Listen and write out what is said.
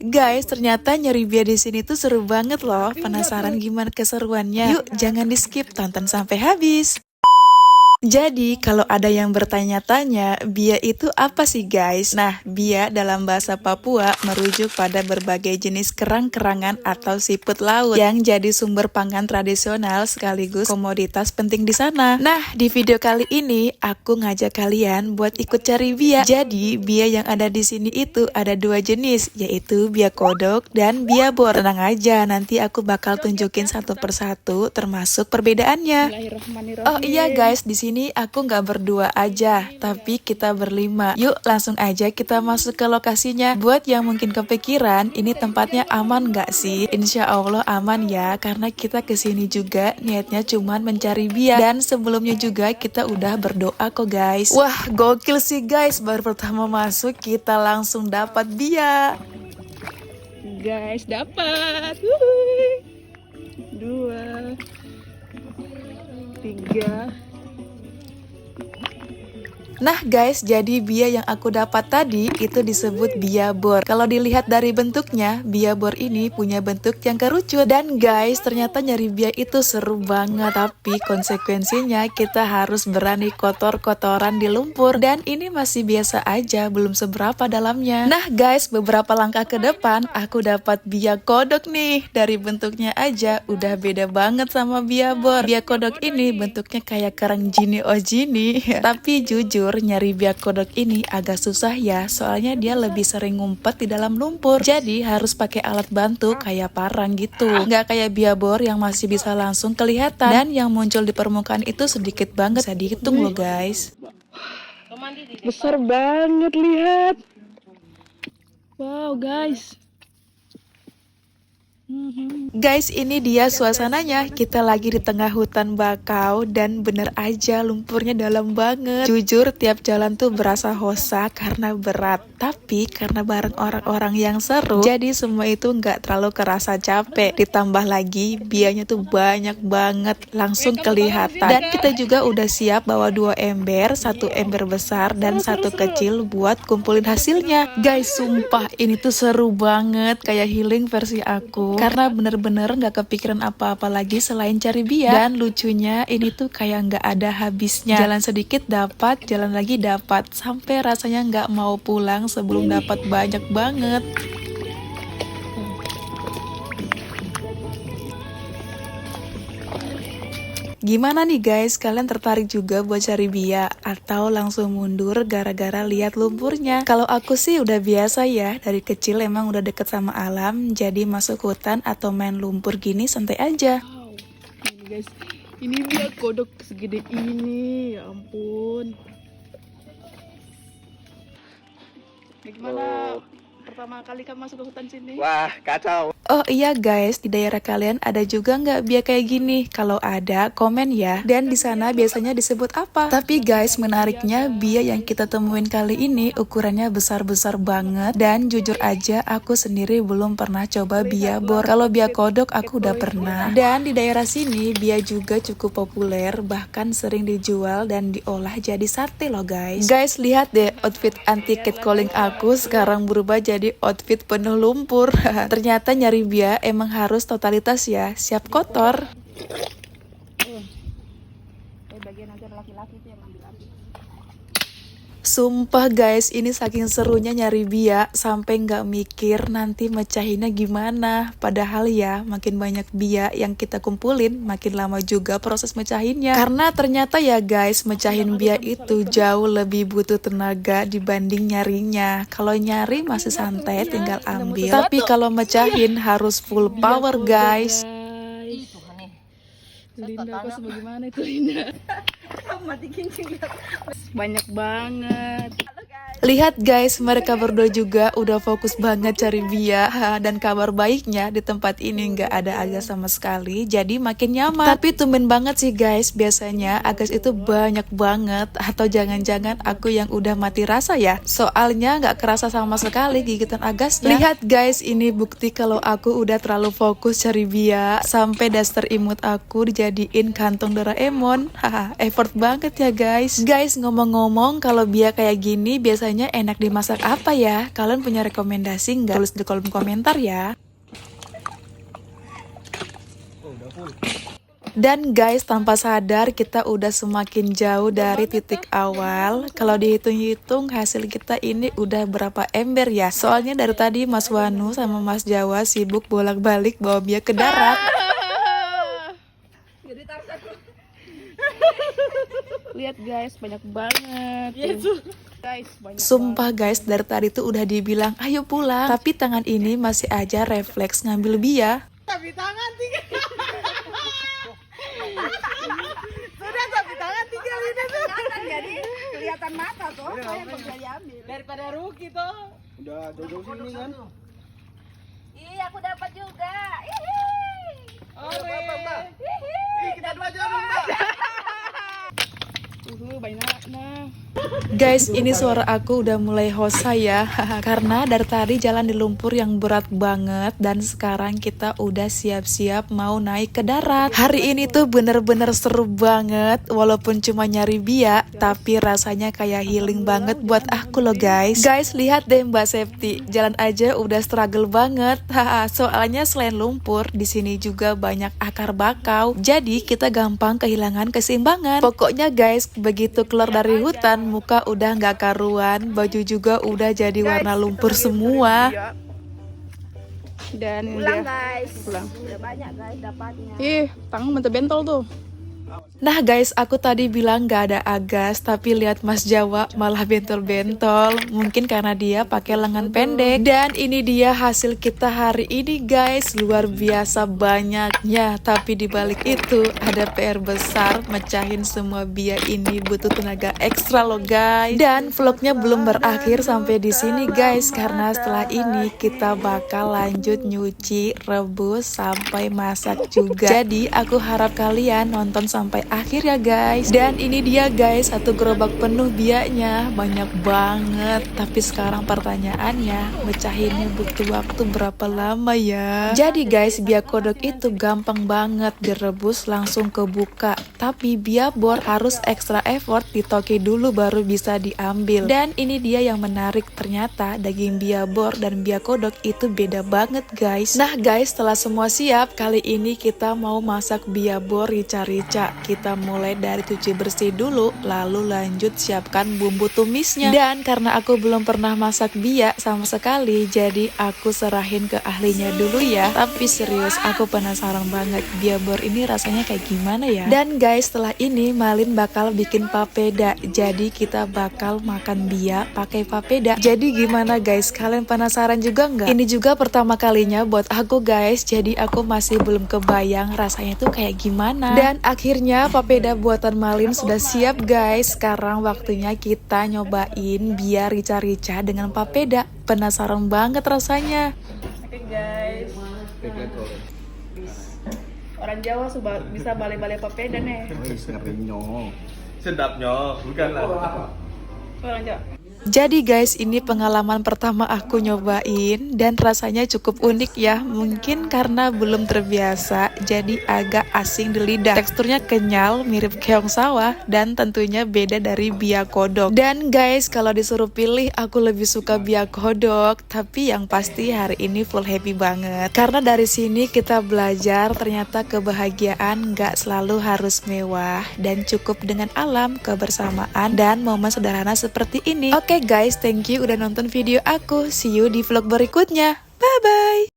Guys, ternyata nyari bia di sini tuh seru banget loh. Penasaran gimana keseruannya? Yuk, jangan di skip, tonton sampai habis. Jadi, kalau ada yang bertanya-tanya, bia itu apa sih guys? Nah, bia dalam bahasa Papua merujuk pada berbagai jenis kerang-kerangan atau siput laut yang jadi sumber pangan tradisional sekaligus komoditas penting di sana. Nah, di video kali ini aku ngajak kalian buat ikut cari bia. Jadi, bia yang ada di sini itu ada dua jenis, yaitu bia kodok dan bia bor. Tenang aja, nanti aku bakal tunjukin satu persatu termasuk perbedaannya. Oh iya guys, di sini aku nggak berdua aja, tapi kita berlima. Yuk langsung aja kita masuk ke lokasinya. Buat yang mungkin kepikiran, ini tempatnya aman nggak sih? Insya Allah aman ya, karena kita kesini juga niatnya cuman mencari bia. Dan sebelumnya juga kita udah berdoa kok guys. Wah gokil sih guys, baru pertama masuk kita langsung dapat bia. Guys, dapat. 2 3. Nah guys, jadi bia yang aku dapat tadi itu disebut bia bor. Kalau dilihat dari bentuknya, bia bor ini punya bentuk yang kerucut. Dan guys, ternyata nyari bia itu seru banget. Tapi konsekuensinya kita harus berani kotor-kotoran di lumpur. Dan ini masih biasa aja, belum seberapa dalamnya. Nah guys, beberapa langkah ke depan aku dapat bia kodok nih. Dari bentuknya aja udah beda banget sama bia bor. Bia kodok ini bentuknya kayak kerang jini ojini. Tapi jujur, nyari bia kodok ini agak susah ya, soalnya dia lebih sering ngumpet di dalam lumpur. Jadi harus pakai alat bantu kayak parang gitu. Nggak kayak bia bor yang masih bisa langsung kelihatan. Dan yang muncul di permukaan itu sedikit banget, bisa dihitung loh guys. Besar banget, lihat. Wow guys. Guys, ini dia suasananya. Kita lagi di tengah hutan bakau dan bener aja lumpurnya dalam banget. Jujur tiap jalan tuh berasa hosa karena berat. Tapi karena bareng orang-orang yang seru, jadi semua itu nggak terlalu kerasa capek. Ditambah lagi bianya tuh banyak banget, langsung kelihatan. Dan kita juga udah siap bawa 2 ember, 1 ember besar dan 1 kecil buat kumpulin hasilnya. Guys, sumpah ini tuh seru banget, kayak healing versi aku. Karena bener-bener gak kepikiran apa-apa lagi selain cari bia. Dan lucunya ini tuh kayak gak ada habisnya. Jalan sedikit dapat, jalan lagi dapat. Sampai rasanya gak mau pulang sebelum dapat banyak banget. Gimana nih guys, kalian tertarik juga buat cari bia? Atau langsung mundur gara-gara lihat lumpurnya? Kalau aku sih udah biasa ya, dari kecil emang udah deket sama alam. Jadi masuk hutan atau main lumpur gini santai aja. Wow. Ini guys, ini bia kodok segede ini, ya ampun. Gimana pertama kali kamu masuk ke hutan sini? Wah, kacau. Oh iya guys, di daerah kalian ada juga nggak bia kayak gini? Kalau ada, komen ya. Dan di sana biasanya disebut apa? Tapi guys, menariknya bia yang kita temuin kali ini ukurannya besar-besar banget. Dan jujur aja, aku sendiri belum pernah coba bia bor. Kalau bia kodok aku udah pernah. Dan di daerah sini bia juga cukup populer, bahkan sering dijual dan diolah jadi sate loh guys. Guys, lihat deh outfit anti catcalling aku sekarang berubah jadi outfit penuh lumpur. Ternyata nyari bia emang harus totalitas ya, siap kotor. Bagian aja laki-laki tuh yang ambil. Sumpah guys, ini saking serunya nyari bia sampai nggak mikir nanti mecahinnya gimana. Padahal ya, makin banyak bia yang kita kumpulin, makin lama juga proses mecahinnya. Karena ternyata ya guys, mecahin bia itu jauh lebih butuh tenaga dibanding nyarinya. Kalau nyari masih santai, tinggal ambil. Tapi kalau mecahin harus full power guys. Linda, kok sebagaimana itu Linda? Banyak banget. Lihat guys, mereka berdua juga udah fokus banget cari bia. Dan kabar baiknya di tempat ini nggak ada Agas sama sekali, jadi makin nyaman. Tapi tumben banget sih guys, biasanya Agas itu banyak banget. Atau jangan-jangan aku yang udah mati rasa ya? Soalnya nggak kerasa sama sekali gigitan Agasnya. Lihat guys, ini bukti kalau aku udah terlalu fokus cari bia. Sampai daster imut aku dijadiin kantong Doraemon. Haha, effort banget ya guys. Guys, ngomong-ngomong kalau bia kayak gini biasa biasanya enak dimasak apa ya? Kalian punya rekomendasi nggak? Tulis di kolom komentar ya. Dan guys, tanpa sadar kita udah semakin jauh dari titik awal. Kalau dihitung-hitung hasil kita ini udah berapa ember ya? Soalnya dari tadi Mas Wanu sama Mas Jawa sibuk bolak-balik bawa Bia ke darat. Lihat guys, banyak banget. Guys, banyak. Sumpah guys, dari tadi tuh udah dibilang ayo pulang, tapi tangan ini masih aja refleks ngambil Bia. Tapi tangan tiga. Sudah tapi tangan tiga ini tuh. Jadi kelihatan mata tuh. Saya bisa diambil. Daripada rugi tuh. Udah jauh-jauh sini kan? Iya, aku dapat juga. Oh, Mbak. Kita dua aja dong, Mbak. Banyak nah. Guys, ini suara aku udah mulai hosa ya. Karena dari tadi jalan di lumpur yang berat banget. Dan sekarang kita udah siap-siap mau naik ke darat. Hari ini tuh bener-bener seru banget. Walaupun cuma nyari Bia, tapi rasanya kayak healing banget buat aku loh guys. Guys, lihat deh Mbak Septi, jalan aja udah struggle banget. Soalnya selain lumpur, di sini juga banyak akar bakau. Jadi kita gampang kehilangan keseimbangan. Pokoknya guys, begitu keluar dari hutan, muka udah nggak karuan, baju juga udah jadi warna lumpur semua. Dan ini Pulang dia. guys. Pulang. Udah banyak guys dapatnya. Ih, tangan bentar bentol tuh. Nah guys, aku tadi bilang gak ada agas, tapi lihat Mas Jawa malah bentol-bentol. Mungkin karena dia pakai lengan pendek. Dan ini dia hasil kita hari ini guys, luar biasa banyaknya. Tapi dibalik itu ada PR besar, mecahin semua Bia ini butuh tenaga ekstra loh guys. Dan vlognya belum berakhir sampai di sini guys, karena setelah ini kita bakal lanjut nyuci, rebus sampai masak juga. Jadi aku harap kalian nonton sampai akhir ya guys. Dan ini dia guys, satu gerobak penuh bianya, banyak banget. Tapi sekarang pertanyaannya, mecahinnya butuh waktu berapa lama ya? Jadi guys, Bia kodok itu gampang banget direbus langsung kebuka. Tapi Bia bor harus extra effort ditoke dulu baru bisa diambil. Dan ini dia yang menarik, ternyata daging Bia bor dan Bia kodok itu beda banget guys. Nah guys, setelah semua siap, kali ini kita mau masak Bia bor rica-rica. Kita mulai dari cuci bersih dulu, lalu lanjut siapkan bumbu tumisnya. Dan karena aku belum pernah masak Bia sama sekali, jadi aku serahin ke ahlinya dulu ya. Tapi serius, aku penasaran banget Bia bor ini rasanya kayak gimana ya. Dan guys, setelah ini Malin bakal bikin papeda. Jadi kita bakal makan Bia pakai papeda. Jadi gimana guys, kalian penasaran juga nggak? Ini juga pertama kalinya buat aku guys, jadi aku masih belum kebayang rasanya tuh kayak gimana. Dan akhirnya papeda buatan Malin sudah siap guys. Sekarang waktunya kita nyobain Bia rica-rica dengan papeda. Penasaran banget rasanya. Oke guys. Orang Jawa bisa balik-balik papeda nih. Sedapnya, bukan lah. Orang Jawa. Jadi guys, ini pengalaman pertama aku nyobain dan rasanya cukup unik ya. Mungkin karena belum terbiasa, jadi agak asing di lidah. Teksturnya kenyal, mirip keong sawah, dan tentunya beda dari Bia kodok. Dan guys, kalau disuruh pilih, aku lebih suka Bia kodok. Tapi yang pasti hari ini full happy banget. Karena dari sini kita belajar ternyata kebahagiaan gak selalu harus mewah. Dan cukup dengan alam, kebersamaan, dan momen sederhana seperti ini. Oke guys, thank you udah nonton video aku. See you di vlog berikutnya. Bye-bye.